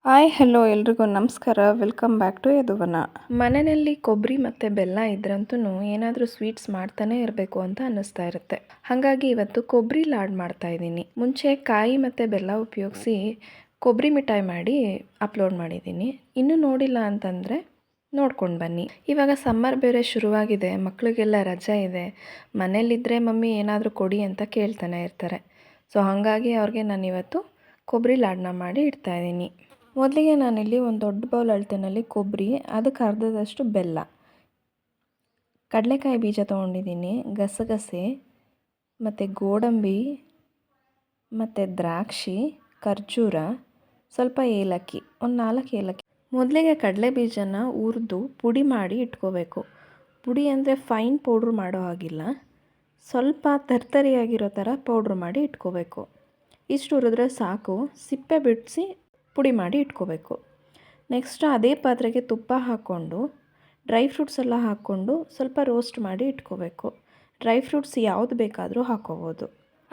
Hi hello ಎಲ್ರಿಗೂ ನಮಸ್ಕಾರ. Welcome back to Yaduvana. ಮನೆಯಲ್ಲಿ ಕೊಬ್ಬರಿ ಮತ್ತು ಬೆಲ್ಲ ಇದ್ರಂತೂ ಏನಾದರೂ ಸ್ವೀಟ್ಸ್ ಮಾಡ್ತಾನೆ ಇರಬೇಕು ಅಂತ ಅನ್ನಿಸ್ತಾ ಇರುತ್ತೆ. ಹಾಗಾಗಿ ಇವತ್ತು ಕೊಬ್ಬರಿ ಲಾಡ್ ಮಾಡ್ತಾ ಇದ್ದೀನಿ. ಮುಂಚೆ ಕಾಯಿ ಮತ್ತು ಬೆಲ್ಲ ಉಪಯೋಗಿಸಿ ಕೊಬ್ಬರಿ ಮಿಠಾಯಿ ಮಾಡಿ ಅಪ್ಲೋಡ್ ಮಾಡಿದ್ದೀನಿ. ಇನ್ನೂ ನೋಡಿಲ್ಲ ಅಂತಂದರೆ ನೋಡ್ಕೊಂಡು ಬನ್ನಿ. ಇವಾಗ ಸಮ್ಮರ್ ಬೇರೆ ಶುರುವಾಗಿದೆ, ಮಕ್ಕಳಿಗೆಲ್ಲ ರಜೆ ಇದೆ. ಮನೇಲಿದ್ದರೆ ಮಮ್ಮಿ ಏನಾದರೂ ಕೊಡಿ ಅಂತ ಕೇಳ್ತಾನೆ ಇರ್ತಾರೆ. ಸೊ ಹಾಗಾಗಿ ಅವ್ರಿಗೆ ನಾನಿವತ್ತು ಕೊಬ್ಬರಿ ಲಾಡನ್ನ ಮಾಡಿ ಇಡ್ತಾಯಿದ್ದೀನಿ. ಮೊದಲಿಗೆ ನಾನಿಲ್ಲಿ ಒಂದು ದೊಡ್ಡ ಬೌಲ್ ಅಳತೆನಲ್ಲಿ ಕೊಬ್ಬರಿ, ಅದಕ್ಕೆ ಅರ್ಧದಷ್ಟು ಬೆಲ್ಲ, ಕಡಲೆಕಾಯಿ ಬೀಜ ತೊಗೊಂಡಿದ್ದೀನಿ, ಗಸಗಸೆ ಮತ್ತು ಗೋಡಂಬಿ ಮತ್ತು ದ್ರಾಕ್ಷಿ, ಖರ್ಜೂರ, ಸ್ವಲ್ಪ ಏಲಕ್ಕಿ, ಒಂದು 4 ಏಲಕ್ಕಿ. ಮೊದಲಿಗೆ ಕಡಲೆ ಬೀಜನ ಹುರಿದು ಪುಡಿ ಮಾಡಿ ಇಟ್ಕೋಬೇಕು. ಪುಡಿ ಅಂದರೆ ಫೈನ್ ಪೌಡ್ರ್ ಮಾಡೋ ಹಾಗಿಲ್ಲ, ಸ್ವಲ್ಪ ತರ್ತರಿಯಾಗಿರೋ ಥರ ಪೌಡ್ರ್ ಮಾಡಿ ಇಟ್ಕೋಬೇಕು. ಇಷ್ಟು ಹುರಿದ್ರೆ ಸಾಕು. ಸಿಪ್ಪೆ ಬಿಡಿಸಿ ಪುಡಿ ಮಾಡಿ ಇಟ್ಕೋಬೇಕು. ನೆಕ್ಸ್ಟ್ ಅದೇ ಪಾತ್ರೆಗೆ ತುಪ್ಪ ಹಾಕ್ಕೊಂಡು ಡ್ರೈ ಫ್ರೂಟ್ಸ್ ಎಲ್ಲ ಹಾಕ್ಕೊಂಡು ಸ್ವಲ್ಪ ರೋಸ್ಟ್ ಮಾಡಿ ಇಟ್ಕೋಬೇಕು. ಡ್ರೈ ಫ್ರೂಟ್ಸ್ ಯಾವುದು ಬೇಕಾದರೂ ಹಾಕ್ಕೋಬೋದು,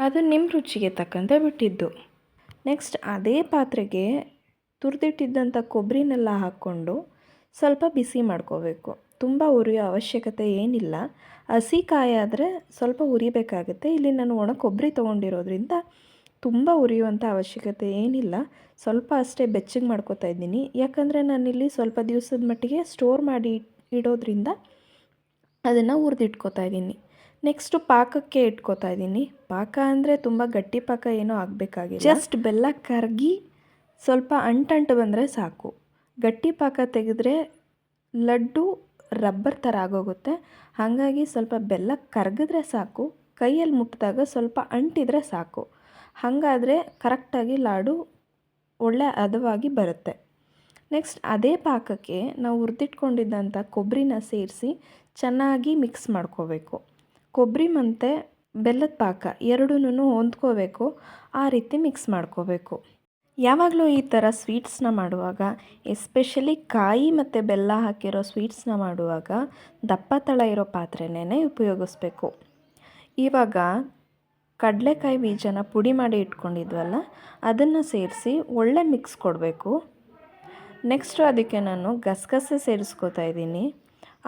ಅದು ನಿಮ್ಮ ರುಚಿಗೆ ತಕ್ಕಂತೆ ಬಿಟ್ಟಿದ್ದು. ನೆಕ್ಸ್ಟ್ ಅದೇ ಪಾತ್ರೆಗೆ ತುರಿದಿಟ್ಟಿದ್ದಂಥ ಕೊಬ್ಬರಿನೆಲ್ಲ ಹಾಕ್ಕೊಂಡು ಸ್ವಲ್ಪ ಬಿಸಿ ಮಾಡ್ಕೋಬೇಕು. ತುಂಬ ಉರಿಯೋ ಅವಶ್ಯಕತೆ ಏನಿಲ್ಲ. ಹಸಿ ಕಾಯಿ ಆದರೆ ಸ್ವಲ್ಪ ಉರಿಬೇಕಾಗುತ್ತೆ. ಇಲ್ಲಿ ನಾನು ಒಣ ಕೊಬ್ಬರಿ ತೊಗೊಂಡಿರೋದ್ರಿಂದ ತುಂಬ ಉರಿಯುವಂಥ ಅವಶ್ಯಕತೆ ಏನಿಲ್ಲ. ಸ್ವಲ್ಪ ಅಷ್ಟೇ ಬೆಚ್ಚಗೆ ಮಾಡ್ಕೋತಾ ಇದ್ದೀನಿ, ಯಾಕಂದರೆ ನಾನಿಲ್ಲಿ ಸ್ವಲ್ಪ ದಿವಸದ ಮಟ್ಟಿಗೆ ಸ್ಟೋರ್ ಮಾಡಿ ಇಡೋದ್ರಿಂದ ಅದನ್ನು ಹುರಿದಿಟ್ಕೋತಾ ಇದ್ದೀನಿ. ನೆಕ್ಸ್ಟು ಪಾಕಕ್ಕೆ ಇಟ್ಕೋತಾ ಇದ್ದೀನಿ. ಪಾಕ ಅಂದರೆ ತುಂಬ ಗಟ್ಟಿ ಪಾಕ ಏನೂ ಆಗಬೇಕಾಗಿಲ್ಲ, ಜಸ್ಟ್ ಬೆಲ್ಲ ಕರಗಿ ಸ್ವಲ್ಪ ಅಂಟು ಬಂದರೆ ಸಾಕು. ಗಟ್ಟಿ ಪಾಕ ತೆಗೆದ್ರೆ ಲಡ್ಡು ರಬ್ಬರ್ ಥರ ಆಗೋಗುತ್ತೆ. ಹಾಗಾಗಿ ಸ್ವಲ್ಪ ಬೆಲ್ಲ ಕರಗಿದ್ರೆ ಸಾಕು. ಕೈಯಲ್ಲಿ ಮುಟ್ಟಿದಾಗ ಸ್ವಲ್ಪ ಅಂಟಿದ್ರೆ ಸಾಕು. ಹಾಗಾದರೆ ಕರೆಕ್ಟಾಗಿ ಲಾಡು ಒಳ್ಳೆ ಹದವಾಗಿ ಬರುತ್ತೆ. ನೆಕ್ಸ್ಟ್ ಅದೇ ಪಾಕಕ್ಕೆ ನಾವು ಹುರಿದಿಟ್ಕೊಂಡಿದ್ದಂಥ ಕೊಬ್ಬರಿನ ಸೇರಿಸಿ ಚೆನ್ನಾಗಿ ಮಿಕ್ಸ್ ಮಾಡ್ಕೋಬೇಕು. ಕೊಬ್ಬರಿ ಮತ್ತು ಬೆಲ್ಲದ ಪಾಕ ಎರಡನ್ನೂ ಹೊಂದ್ಕೋಬೇಕು, ಆ ರೀತಿ ಮಿಕ್ಸ್ ಮಾಡ್ಕೋಬೇಕು. ಯಾವಾಗಲೂ ಈ ಥರ ಸ್ವೀಟ್ಸ್ನ ಮಾಡುವಾಗ, ಎಸ್ಪೆಷಲಿ ಕಾಯಿ ಮತ್ತು ಬೆಲ್ಲ ಹಾಕಿರೋ ಸ್ವೀಟ್ಸ್ನ ಮಾಡುವಾಗ ದಪ್ಪ ತಳ ಇರೋ ಪಾತ್ರೆನೇ ಉಪಯೋಗಿಸ್ಬೇಕು. ಇವಾಗ ಕಡಲೆಕಾಯಿ ಬೀಜನ ಪುಡಿ ಮಾಡಿ ಇಟ್ಕೊಂಡಿದ್ವಲ್ಲ, ಅದನ್ನು ಸೇರಿಸಿ ಒಳ್ಳೆ ಮಿಕ್ಸ್ ಕೊಡಬೇಕು. ನೆಕ್ಸ್ಟು ಅದಕ್ಕೆ ನಾನು ಗಸಗಸೆ ಸೇರಿಸ್ಕೋತಾ ಇದ್ದೀನಿ.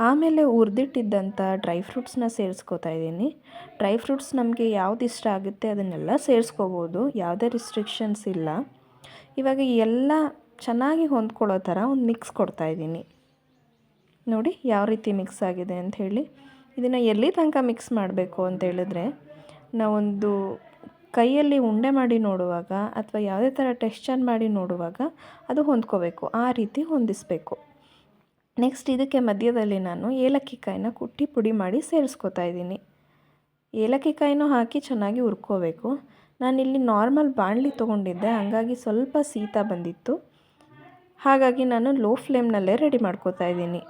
ಆಮೇಲೆ ಹುರಿದಿಟ್ಟಿದ್ದಂಥ ಡ್ರೈ ಫ್ರೂಟ್ಸ್ನ ಸೇರಿಸ್ಕೋತಾ ಇದ್ದೀನಿ. ಡ್ರೈ ಫ್ರೂಟ್ಸ್ ನಮಗೆ ಯಾವ್ದು ಇಷ್ಟ ಆಗುತ್ತೆ ಅದನ್ನೆಲ್ಲ ಸೇರಿಸ್ಕೋಬೋದು, ಯಾವುದೇ ರಿಸ್ಟ್ರಿಕ್ಷನ್ಸ್ ಇಲ್ಲ. ಇವಾಗ ಎಲ್ಲ ಚೆನ್ನಾಗಿ ಹೊಂದ್ಕೊಳ್ಳೋ ಥರ ಒಂದು ಮಿಕ್ಸ್ ಕೊಡ್ತಾಯಿದ್ದೀನಿ. ನೋಡಿ ಯಾವ ರೀತಿ ಮಿಕ್ಸ್ ಆಗಿದೆ ಅಂಥೇಳಿ. ಇದನ್ನು ಎಲ್ಲಿ ತನಕ ಮಿಕ್ಸ್ ಮಾಡಬೇಕು ಅಂತೇಳಿದ್ರೆ, ನಾವೊಂದು ಕೈಯಲ್ಲಿ ಉಂಡೆ ಮಾಡಿ ನೋಡುವಾಗ ಅಥವಾ ಯಾವುದೇ ಥರ ಟೆಕ್ಸ್ಚರ್ ಮಾಡಿ ನೋಡುವಾಗ ಅದು ಹೊಂದ್ಕೋಬೇಕು, ಆ ರೀತಿ ಹೊಂದಿಸಬೇಕು. ನೆಕ್ಸ್ಟ್ ಇದಕ್ಕೆ ಮಧ್ಯದಲ್ಲಿ ನಾನು ಏಲಕ್ಕಿ ಕಾಯಿನ ಕುಟ್ಟಿ ಪುಡಿ ಮಾಡಿ ಸೇರಿಸ್ಕೋತಾ ಇದ್ದೀನಿ. ಏಲಕ್ಕಿ ಕಾಯಿನೂ ಹಾಕಿ ಚೆನ್ನಾಗಿ ಹುರ್ಕೋಬೇಕು. ನಾನಿಲ್ಲಿ ನಾರ್ಮಲ್ ಬಾಣಲಿ ತೊಗೊಂಡಿದ್ದೆ, ಹಾಗಾಗಿ ಸ್ವಲ್ಪ ಶೀತ ಬಂದಿತ್ತು. ಹಾಗಾಗಿ ನಾನು ಲೋ ಫ್ಲೇಮ್ನಲ್ಲೇ ರೆಡಿ ಮಾಡ್ಕೋತಾ ಇದ್ದೀನಿ.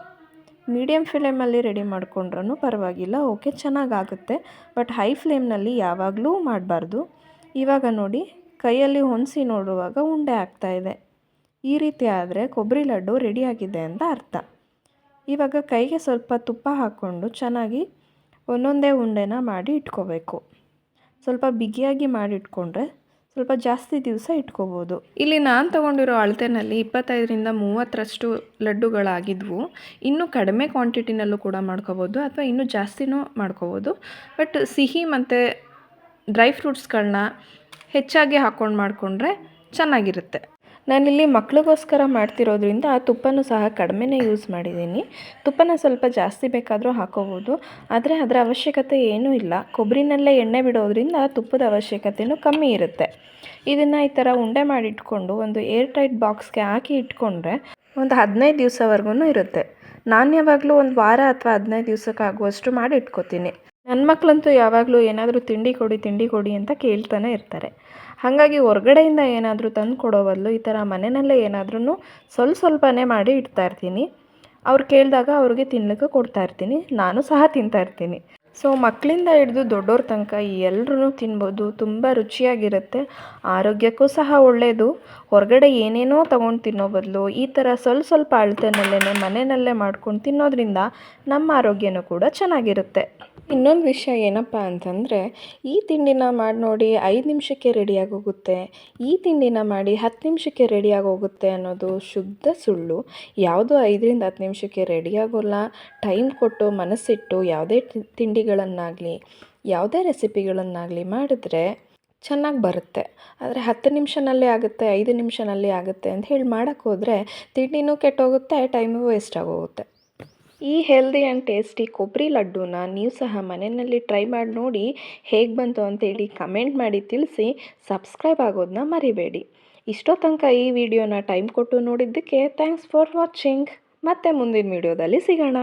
ಮೀಡಿಯಮ್ ಫ್ಲೇಮಲ್ಲಿ ರೆಡಿ ಮಾಡ್ಕೊಂಡ್ರೂ ಪರವಾಗಿಲ್ಲ, ಓಕೆ, ಚೆನ್ನಾಗಾಗುತ್ತೆ. ಬಟ್ ಹೈ ಫ್ಲೇಮ್ನಲ್ಲಿ ಯಾವಾಗಲೂ ಮಾಡಬಾರ್ದು. ಇವಾಗ ನೋಡಿ ಕೈಯಲ್ಲಿ ಹೊಂದಿಸಿ ನೋಡುವಾಗ ಉಂಡೆ ಆಗ್ತಾಯಿದೆ. ಈ ರೀತಿ ಆದರೆ ಕೊಬ್ಬರಿ ಲಡ್ಡು ರೆಡಿಯಾಗಿದೆ ಅಂತ ಅರ್ಥ. ಇವಾಗ ಕೈಗೆ ಸ್ವಲ್ಪ ತುಪ್ಪ ಹಾಕ್ಕೊಂಡು ಚೆನ್ನಾಗಿ ಒಂದೊಂದೇ ಉಂಡೆನ ಮಾಡಿ ಇಟ್ಕೋಬೇಕು. ಸ್ವಲ್ಪ ಬಿಗಿಯಾಗಿ ಮಾಡಿ ಇಟ್ಕೊಂಡ್ರೆ ಸ್ವಲ್ಪ ಜಾಸ್ತಿ ದಿವಸ ಇಟ್ಕೋಬೋದು. ಇಲ್ಲಿ ನಾನು ತೊಗೊಂಡಿರೋ ಅಳತೆನಲ್ಲಿ 25ರಿಂದ 30ರಷ್ಟು ಲಡ್ಡುಗಳಾಗಿದ್ವು. ಇನ್ನೂ ಕಡಿಮೆ ಕ್ವಾಂಟಿಟಿನಲ್ಲೂ ಕೂಡ ಮಾಡ್ಕೋಬೋದು ಅಥವಾ ಇನ್ನೂ ಜಾಸ್ತಿನೂ ಮಾಡ್ಕೋಬೋದು. ಬಟ್ ಸಿಹಿ ಮತ್ತು ಡ್ರೈ ಫ್ರೂಟ್ಸ್ಗಳನ್ನ ಹೆಚ್ಚಾಗಿ ಹಾಕ್ಕೊಂಡು ಮಾಡಿಕೊಂಡ್ರೆ ಚೆನ್ನಾಗಿರುತ್ತೆ. ನಾನಿಲ್ಲಿ ಮಕ್ಳಿಗೋಸ್ಕರ ಮಾಡ್ತಿರೋದ್ರಿಂದ ತುಪ್ಪನೂ ಸಹ ಕಡಿಮೆನೇ ಯೂಸ್ ಮಾಡಿದ್ದೀನಿ. ತುಪ್ಪನ ಸ್ವಲ್ಪ ಜಾಸ್ತಿ ಬೇಕಾದರೂ ಹಾಕೋಬೋದು, ಆದರೆ ಅದರ ಅವಶ್ಯಕತೆ ಏನೂ ಇಲ್ಲ. ಕೊಬ್ಬರಿನಲ್ಲೇ ಎಣ್ಣೆ ಬಿಡೋದ್ರಿಂದ ತುಪ್ಪದ ಅವಶ್ಯಕತೆಯೂ ಕಮ್ಮಿ ಇರುತ್ತೆ. ಇದನ್ನು ಈ ಥರ ಉಂಡೆ ಮಾಡಿ ಇಟ್ಕೊಂಡು ಒಂದು ಏರ್ ಟೈಟ್ ಬಾಕ್ಸ್ಗೆ ಹಾಕಿ ಇಟ್ಕೊಂಡ್ರೆ ಒಂದು 15 ದಿವಸವರೆಗೂ ಇರುತ್ತೆ. ನಾನು ಯಾವಾಗಲೂ ಒಂದು ವಾರ ಅಥವಾ 15 ದಿವಸಕ್ಕಾಗುವಷ್ಟು ಮಾಡಿ ಇಟ್ಕೋತೀನಿ. ನನ್ನ ಮಕ್ಕಳಂತೂ ಯಾವಾಗಲೂ ಏನಾದರೂ ತಿಂಡಿ ಕೊಡಿ ಅಂತ ಕೇಳ್ತಾನೆ ಇರ್ತಾರೆ. ಹಾಗಾಗಿ ಹೊರಗಡೆಯಿಂದ ಏನಾದರೂ ತಂದು ಕೊಡೋ ಬದಲು ಈ ಥರ ಮನೆಯಲ್ಲೇ ಏನಾದ್ರೂ ಸ್ವಲ್ಪನೇ ಮಾಡಿ ಇಡ್ತಾಯಿರ್ತೀನಿ. ಅವ್ರು ಕೇಳಿದಾಗ ಅವ್ರಿಗೆ ತಿನ್ನಲಿಕ್ಕೆ ಕೊಡ್ತಾಯಿರ್ತೀನಿ, ನಾನು ಸಹ ತಿಂತಾಯಿರ್ತೀನಿ. ಸೊ ಮಕ್ಕಳಿಂದ ಹಿಡಿದು ದೊಡ್ಡವ್ರ ತನಕ ಎಲ್ಲರೂ ತಿನ್ಬೋದು, ತುಂಬ ರುಚಿಯಾಗಿರುತ್ತೆ, ಆರೋಗ್ಯಕ್ಕೂ ಸಹ ಒಳ್ಳೆಯದು. ಹೊರಗಡೆ ಏನೇನೋ ತೊಗೊಂಡು ತಿನ್ನೋ ಬದಲು ಈ ಥರ ಸ್ವಲ್ಪ ಅಳತೆನಲ್ಲೇ ಮನೆಯಲ್ಲೇ ಮಾಡ್ಕೊಂಡು ತಿನ್ನೋದ್ರಿಂದ ನಮ್ಮ ಆರೋಗ್ಯನೂ ಕೂಡ ಚೆನ್ನಾಗಿರುತ್ತೆ. ಇನ್ನೊಂದು ವಿಷಯ ಏನಪ್ಪ ಅಂತಂದರೆ, ಈ ತಿಂಡಿನ ಮಾಡಿ ನೋಡಿ 5 ನಿಮಿಷಕ್ಕೆ ರೆಡಿಯಾಗೋಗುತ್ತೆ, ಈ ತಿಂಡಿನ ಮಾಡಿ 10 ನಿಮಿಷಕ್ಕೆ ರೆಡಿಯಾಗೋಗುತ್ತೆ ಅನ್ನೋದು ಶುದ್ಧ ಸುಳ್ಳು. ಯಾವುದೂ 5ರಿಂದ 10 ನಿಮಿಷಕ್ಕೆ ರೆಡಿಯಾಗೋಲ್ಲ. ಟೈಮ್ ಕೊಟ್ಟು ಮನಸ್ಸಿಟ್ಟು ಯಾವುದೇ ತಿಂಡಿಗಳನ್ನಾಗಲಿ ಯಾವುದೇ ರೆಸಿಪಿಗಳನ್ನಾಗಲಿ ಮಾಡಿದ್ರೆ ಚೆನ್ನಾಗಿ ಬರುತ್ತೆ. ಆದರೆ 10 ನಿಮಿಷನಲ್ಲೇ ಆಗುತ್ತೆ, 5 ನಿಮಿಷನಲ್ಲಿ ಆಗುತ್ತೆ ಅಂತ ಹೇಳಿ ಮಾಡೋಕ್ಕೋದ್ರೆ ತಿಂಡಿನೂ ಕೆಟ್ಟೋಗುತ್ತೆ, ಟೈಮು ವೇಸ್ಟ್ ಆಗೋಗುತ್ತೆ. ಈ ಹೆಲ್ದಿ ಆ್ಯಂಡ್ ಟೇಸ್ಟಿ ಕೊಬ್ಬರಿ ಲಡ್ಡೂನ ನೀವು ಸಹ ಮನೆಯಲ್ಲಿ ಟ್ರೈ ಮಾಡಿ ನೋಡಿ, ಹೇಗೆ ಬಂತು ಅಂತೇಳಿ ಕಮೆಂಟ್ ಮಾಡಿ ತಿಳಿಸಿ. ಸಬ್ಸ್ಕ್ರೈಬ್ ಆಗೋದನ್ನ ಮರಿಬೇಡಿ. ಇಷ್ಟೋ ತನಕ ಈ ವಿಡಿಯೋನ ಟೈಮ್ ಕೊಟ್ಟು ನೋಡಿದ್ದಕ್ಕೆ ಥ್ಯಾಂಕ್ಸ್ ಫಾರ್ ವಾಚಿಂಗ್. ಮತ್ತೆ ಮುಂದಿನ ವಿಡಿಯೋದಲ್ಲಿ ಸಿಗೋಣ.